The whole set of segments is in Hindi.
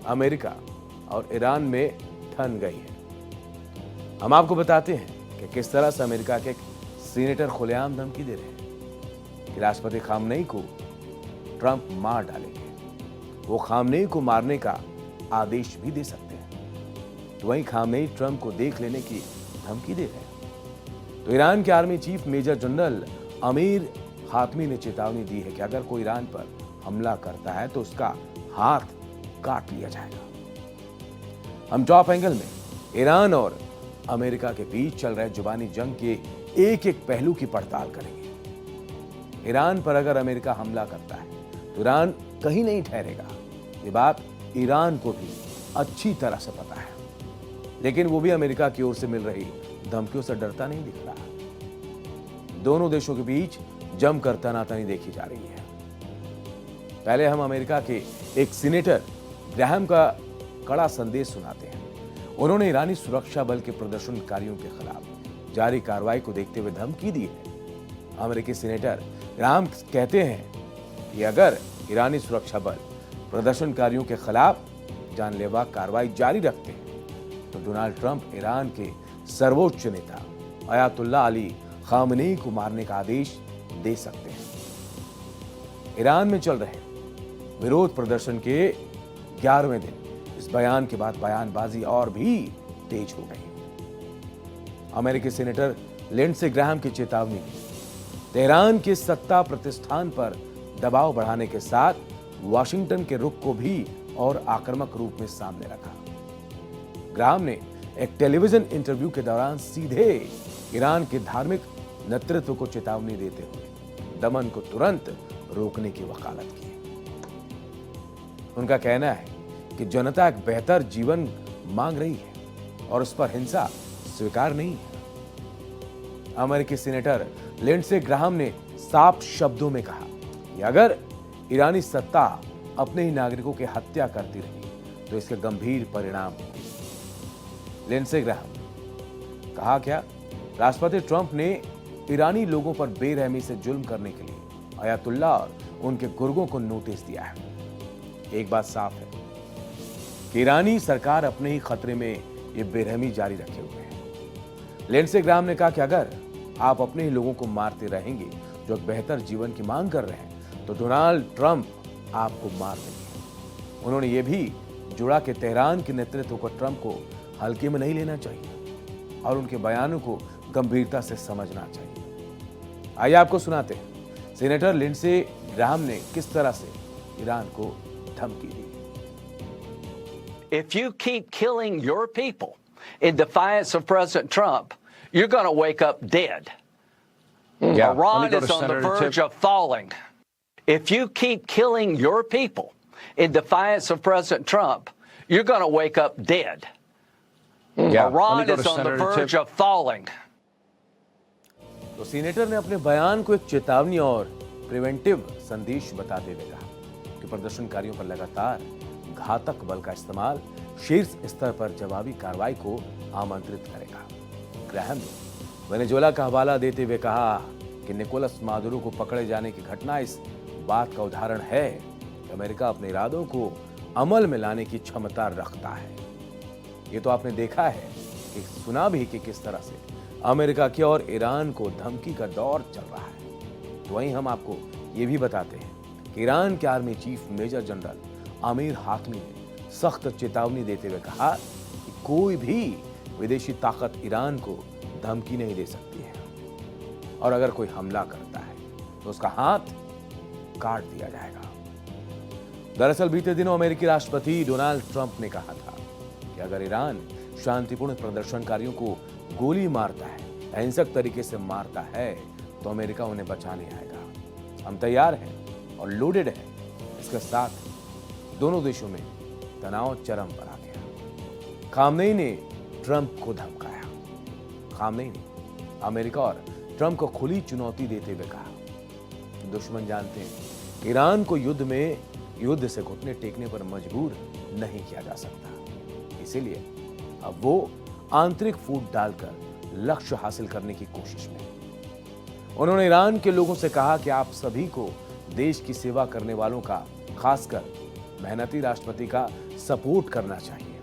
अमेरिका और ईरान में ठन गई है। हम आपको बताते हैं कि किस तरह से अमेरिका के सीनेटर खुलेआम धमकी दे रहे हैं कि राष्ट्रपति खामनेई को ट्रंप मार डालेंगे। वो खामनेई को मारने का आदेश भी दे सकते हैं। तो वहीं खामनेई ट्रंप को देख लेने की धमकी दे रहे हैं। तो ईरान के army chief major general Amir Hatami ने चेतावनी दी है कि अगर कोई ईरान पर हमला करता है तो उसका हाथ काट लिया जाएगा। हम टॉप एंगल में ईरान और अमेरिका के बीच चल रहे जुबानी जंग के एक एक पहलू की पड़ताल करेंगे। ईरान पर अगर अमेरिका हमला करता है तो ईरान कहीं नहीं ठहरेगा। ये बात ईरान को भी अच्छी तरह से पता है, लेकिन वो भी अमेरिका की ओर से मिल रही धमकियों से डरता नहीं दिख रहा। दोनों देशों के बीच जमकर तनातनी देखी जा रही है। पहले हम अमेरिका के एक सीनेटर ग्राहम का कड़ा संदेश सुनाते हैं। उन्होंने ईरानी सुरक्षा बल के प्रदर्शनकारियों के खिलाफ जारी कार्रवाई को देखते हुए धमकी दी है। अमेरिकी सीनेटर ग्राहम कहते हैं कि अगर ईरानी सुरक्षा बल प्रदर्शनकारियों के खिलाफ जानलेवा कार्रवाई जारी रखते हैं तो डोनाल्ड ट्रंप ईरान के सर्वोच्च नेता अयातुल्लाह अली खामनेई को मारने का आदेश दे सकते हैं। ईरान में चल रहे विरोध प्रदर्शन के 11वें दिन इस बयान के बाद बयानबाजी और भी तेज हो गई। अमेरिकी सीनेटर लिंडसे ग्राहम की चेतावनी में तेहरान के सत्ता प्रतिष्ठान पर दबाव बढ़ाने के साथ वाशिंगटन के रुख को भी और आक्रामक रूप में सामने रखा। ग्राहम ने एक टेलीविजन इंटरव्यू के दौरान सीधे ईरान के धार्मिक नेतृत्व को चेतावनी देते हुए दमन को तुरंत रोकने की वकालत की। उनका कहना है कि जनता एक बेहतर जीवन मांग रही है और उस पर हिंसा स्वीकार नहीं है। अमेरिकी सीनेटर लिंडसे ग्राहम ने साफ शब्दों में कहा कि अगर ईरानी सत्ता अपने ही नागरिकों की हत्या करती रही तो इसके गंभीर परिणाम होंगे। लिंडसे ग्राहम कहा क्या, राष्ट्रपति ट्रंप ने ईरानी लोगों पर बेरहमी से जुल्म करने के लिए अयातुल्लाह और उनके गुर्गों को नोटिस दिया है। एक बात साफ है कि ईरानी सरकार अपने ही खतरे में ये बेरहमी जारी रखे हुए है। लिंडसे ग्राहम ने कहा कि अगर आप अपने ही लोगों को मारते रहेंगे जो एक बेहतर जीवन की मांग कर रहे हैं तो डोनाल्ड ट्रंप आपको मार देंगे। उन्होंने ये भी जुड़ा कि तेहरान के नेतृत्व को ट्रंप को हल्के में नहीं लेना चाहिए और उनके बयानों को गंभीरता से समझना चाहिए। आइए आपको सुनाते हैं सीनेटर लिंडसे ग्राहम ने किस तरह से ईरान को धमकी दी। If you keep killing your people in defiance of President Trump, you're going to wake up dead. Yeah, Iran is on the verge of falling. If you keep killing your people in defiance of President Trump, you're going to wake up dead. Yeah, Iran is on the verge of falling. तो सीनेटर ने अपने बयान को एक चेतावनी और प्रिवेंटिव संदेश बताते हुए कहा कि प्रदर्शनकारियों पर लगातार घातक बल का इस्तेमाल शीर्ष स्तर पर जवाबी कार्रवाई को आमंत्रित करेगा। ग्राहम ने वेनेजुएला का हवाला देते हुए कहा कि निकोलस मादुरो को पकड़े जाने की घटना इस बात का उदाहरण है कि अमेरिका अपने इरादों को अमल में लाने की क्षमता रखता है। ये तो आपने देखा है कि सुना भी कि किस तरह से अमेरिका की और ईरान को धमकी का दौर चल रहा है। तो वहीं हम आपको ये भी बताते हैं कि ईरान के army chief major general Amir Hatami ने सख्त चेतावनी देते हुए कहा कि कोई भी विदेशी ताकत ईरान को धमकी नहीं दे सकती है और अगर कोई हमला करता है तो उसका हाथ काट दिया जाएगा। दरअसल बीते दिनों अमेरिकी राष्ट्रपति डोनाल्ड ट्रंप ने कहा था कि अगर ईरान शांतिपूर्ण प्रदर्शनकारियों को गोली मारता है, अहिंसक तरीके से मारता है तो अमेरिका उन्हें बचाने आएगा। हम तैयार हैं और लोडेड हैं। इसके साथ दोनों देशों में तनाव चरम पर आ गया। खामनेई ने ट्रंप को धमकाया। खामनेई ने अमेरिका और ट्रंप को खुली चुनौती देते हुए कहा, दुश्मन जानते हैं कि ईरान को युद्ध से घुटने टेकने पर मजबूर नहीं किया जा सकता, इसीलिए अब वो आंतरिक फूट डालकर लक्ष्य हासिल करने की कोशिश में। उन्होंने ईरान के लोगों से कहा कि आप सभी को देश की सेवा करने वालों का, खासकर मेहनती राष्ट्रपति का सपोर्ट करना चाहिए।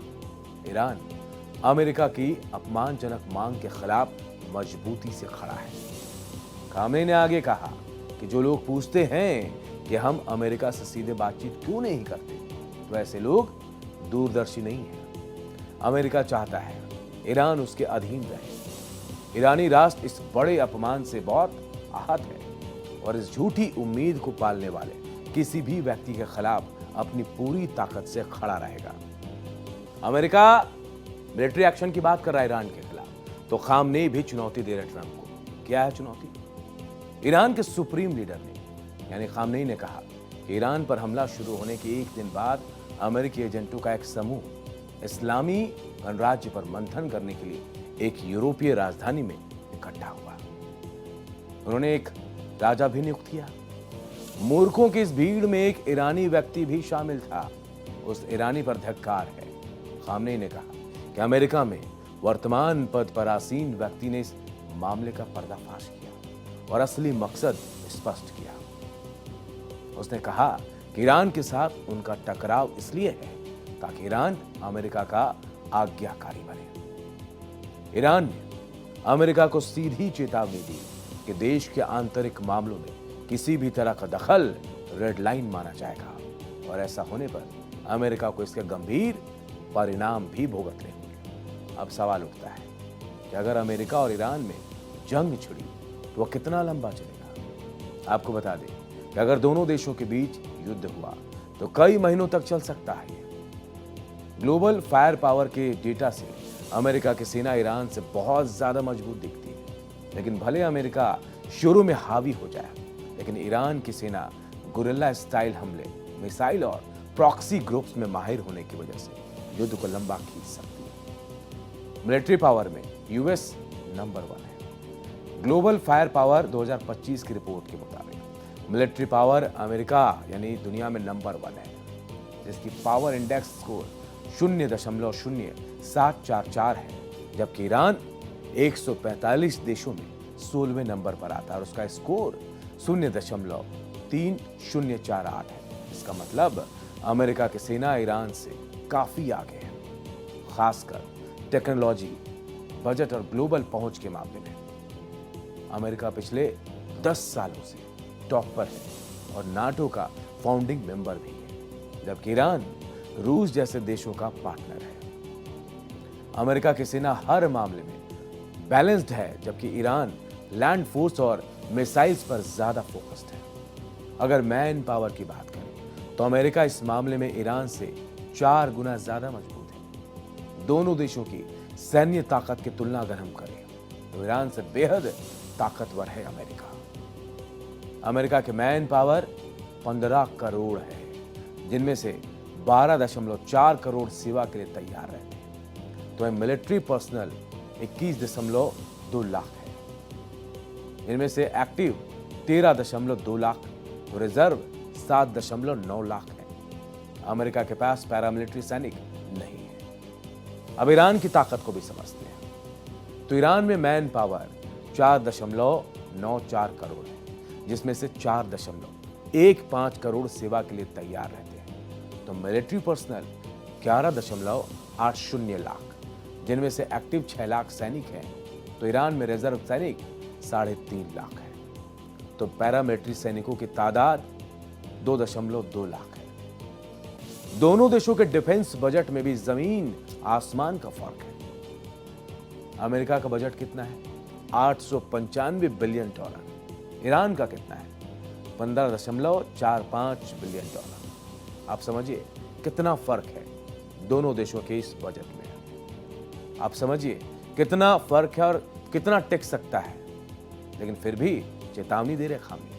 ईरान अमेरिका की अपमानजनक मांग के खिलाफ मजबूती से खड़ा है। खामेनी ने आगे कहा कि जो लोग पूछते हैं कि हम अमेरिका से सीधे बातचीत क्यों नहीं करते, तो ऐसे लोग दूरदर्शी नहीं हैं। अमेरिका चाहता है ईरान उसके अधीन रहे। ईरानी राष्ट्र इस बड़े अपमान से बहुत आहत है और इस झूठी उम्मीद को पालने वाले किसी भी व्यक्ति के खिलाफ अपनी पूरी ताकत से खड़ा रहेगा। अमेरिका मिलिट्री एक्शन की बात कर रहा है ईरान के खिलाफ, तो खामनेई भी चुनौती दे रहे ट्रंप को। क्या है चुनौती? ईरान के सुप्रीम लीडर ने यानी खामनेई ने कहा कि ईरान पर हमला शुरू होने के एक दिन बाद अमेरिकी एजेंटों का एक समूह इस्लामी गणराज्य पर मंथन करने के लिए एक यूरोपीय राजधानी में इकट्ठा हुआ। उन्होंने एक राजा भी नियुक्त किया। मूर्खों की इस भीड़ में एक ईरानी व्यक्ति भी शामिल था। उस ईरानी पर धिक्कार है। खामनेई ने कहा कि अमेरिका में वर्तमान पद पर आसीन व्यक्ति ने इस मामले का पर्दाफाश किया और असली मकसद स्पष्ट किया। उसने कहा कि ईरान के साथ उनका टकराव इसलिए है ताकि ईरान अमेरिका का आज्ञाकारी बने। ईरान ने अमेरिका को सीधी चेतावनी दी कि देश के आंतरिक मामलों में किसी भी तरह का दखल रेड लाइन माना जाएगा और ऐसा होने पर अमेरिका को इसके गंभीर परिणाम भी भुगतने होंगे। अब सवाल उठता है कि अगर अमेरिका और ईरान में जंग छिड़ी तो वह कितना लंबा चलेगा? आपको बता दें कि अगर दोनों देशों के बीच युद्ध हुआ तो कई महीनों तक चल सकता है। ग्लोबल फायर पावर के डेटा से अमेरिका की सेना ईरान से बहुत ज्यादा मजबूत दिखती है, लेकिन भले अमेरिका शुरू में हावी हो जाए, लेकिन ईरान की सेना गुरिल्ला स्टाइल हमले, मिसाइल और प्रॉक्सी ग्रुप्स में माहिर होने की वजह से युद्ध को लंबा खींच सकती है। मिलिट्री पावर में यूएस नंबर 1 है। ग्लोबल फायर पावर 2025 की रिपोर्ट के मुताबिक मिलिट्री पावर अमेरिका यानी दुनिया में नंबर 1 है, जिसकी पावर इंडेक्स स्कोर 0.0744 है, जबकि ईरान 145 देशों में 16वें नंबर पर आता है और उसका स्कोर 0.3048 है। इसका मतलब अमेरिका की सेना ईरान से काफी आगे है, खासकर टेक्नोलॉजी, बजट और ग्लोबल पहुंच के मामले में। अमेरिका पिछले 10 सालों से टॉप पर है और नाटो का फाउंडिंग मेंबर भी है, जबकि ईरान रूस जैसे देशों का पार्टनर है। अमेरिका की सेना हर मामले में बैलेंस्ड है, जबकि ईरान लैंड फोर्स और मिसाइल्स पर ज्यादा फोकस्ड है। अगर मैन पावर की बात करें तो अमेरिका इस मामले में ईरान से 4 गुना ज्यादा मजबूत है। दोनों देशों की सैन्य ताकत की तुलना अगर हम करें तो ईरान से बेहद ताकतवर है अमेरिका। अमेरिका के मैन पावर 15 करोड़ है, जिनमें से 12.4 करोड़ सेवा के लिए तैयार रहते हैं, तो मिलिट्री पर्सनल 21.2 लाख है। इनमें से एक्टिव 13.2 लाख, तो रिजर्व 7.9 लाख है। अमेरिका के पास पैरामिलिट्री सैनिक नहीं है। अब ईरान की ताकत को भी समझते हैं, तो ईरान में मैन पावर 4.94 करोड़ है, जिसमें से 4.15 करोड़ सेवा के लिए तैयार रहते हैं, तो मिलिट्री पर्सनल 11.80 लाख, जिनमें से एक्टिव 6 लाख सैनिक हैं, तो ईरान में रिजर्व सैनिक 3.5 लाख है, तो पैरामिलिट्री सैनिकों की तादाद 2.2 लाख है। दोनों देशों के डिफेंस बजट में भी जमीन आसमान का फर्क है। अमेरिका का बजट कितना है? 895 बिलियन डॉलर। ईरान का कितना है? 15.45 बिलियन डॉलर। आप समझिए कितना फर्क है दोनों देशों के इस बजट में। आप समझिए कितना फर्क है और कितना टिक सकता है, लेकिन फिर भी चेतावनी दे रहे खामनेई।